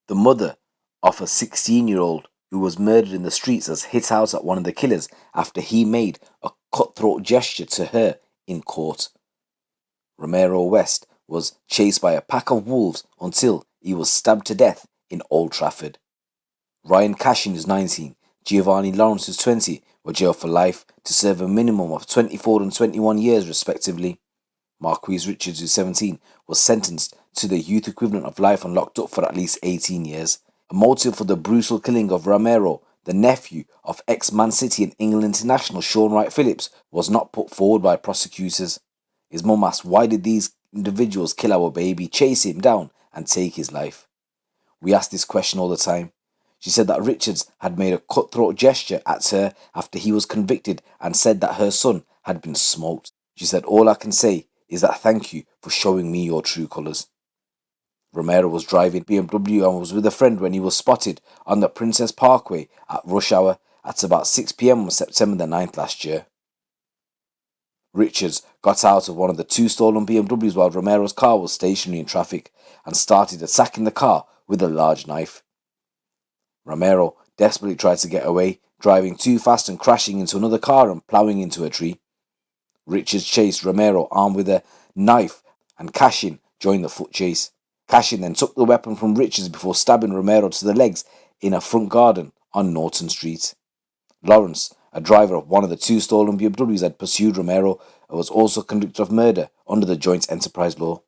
The mother of a 16-year-old who was murdered in the streets has hit out at one of the killers after he made a cutthroat gesture to her in court. Rhamero West was chased by a pack of wolves until he was stabbed to death in Old Trafford. Ryan Cashin is 19, Giovanni Lawrence is 20, were jailed for life to serve a minimum of 24 and 21 years respectively. Marquis Richards, who's 17, was sentenced to the youth equivalent of life and locked up for at least 18 years. A motive for the brutal killing of Rhamero, the nephew of ex-Man City and England international Sean Wright-Phillips, was not put forward by prosecutors. His mum asked, "Why did these individuals kill our baby, chase him down and take his life?" We ask this question all the time. She said that Richards had made a cutthroat gesture at her after he was convicted and said that her son had been smoked. She said, "All I can say is that thank you for showing me your true colours." Rhamero was driving BMW and was with a friend when he was spotted on the Princess Parkway at rush hour at about 6 p.m. on September the 9th last year. Richards got out of one of the two stolen BMWs while Rhamero's car was stationary in traffic and started attacking the car with a large knife. Rhamero desperately tried to get away, driving too fast and crashing into another car and ploughing into a tree. Richards chased Rhamero armed with a knife and Cashin joined the foot chase. Cashin then took the weapon from Richards before stabbing Rhamero to the legs in a front garden on Norton Street. Lawrence, a driver of one of the two stolen BMWs, had pursued Rhamero and was also convicted of murder under the joint enterprise law.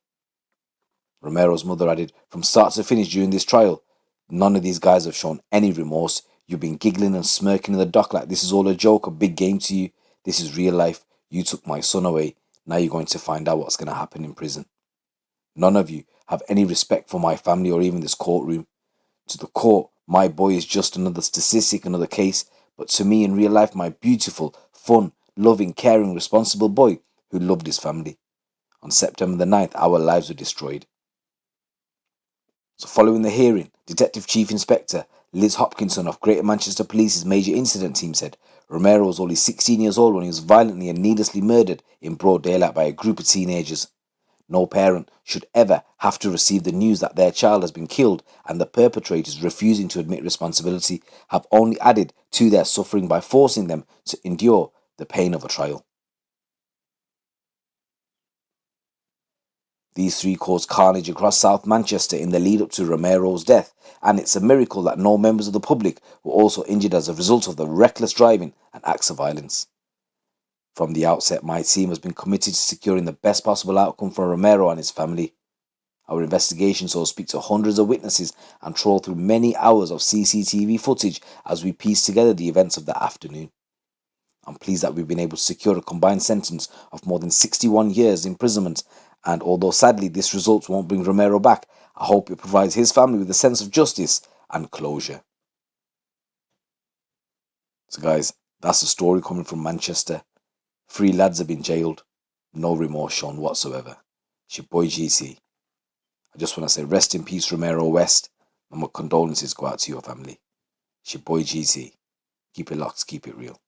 Rhamero's mother added, "From start to finish during this trial, none of these guys have shown any remorse. You've been giggling and smirking in the dock like this is all a joke, a big game to you. This is real life. You took my son away. Now you're going to find out what's going to happen in prison. None of you have any respect for my family or even this courtroom. To the court, my boy is just another statistic, another case, but to me in real life, my beautiful, fun, loving, caring, responsible boy who loved his family. On September the 9th, our lives were destroyed." So following the hearing, Detective Chief Inspector Liz Hopkinson of Greater Manchester Police's Major Incident Team said Rhamero was only 16 years old when he was violently and needlessly murdered in broad daylight by a group of teenagers. No parent should ever have to receive the news that their child has been killed, and the perpetrators refusing to admit responsibility have only added to their suffering by forcing them to endure the pain of a trial. These three caused carnage across South Manchester in the lead up to Rhamero's death, and it's a miracle that no members of the public were also injured as a result of the reckless driving and acts of violence. From the outset, my team has been committed to securing the best possible outcome for Rhamero and his family. Our investigation saw us speak to hundreds of witnesses and trawl through many hours of CCTV footage as we piece together the events of that afternoon. I'm pleased that we've been able to secure a combined sentence of more than 61 years imprisonment, and although sadly this result won't bring Rhamero back, I hope it provides his family with a sense of justice and closure. So guys, that's the story coming from Manchester. 3 lads have been jailed, no remorse shown whatsoever. It's your boy GC. I just want to say rest in peace Rhamero West, and my condolences go out to your family. It's your boy GC. Keep it locked, keep it real.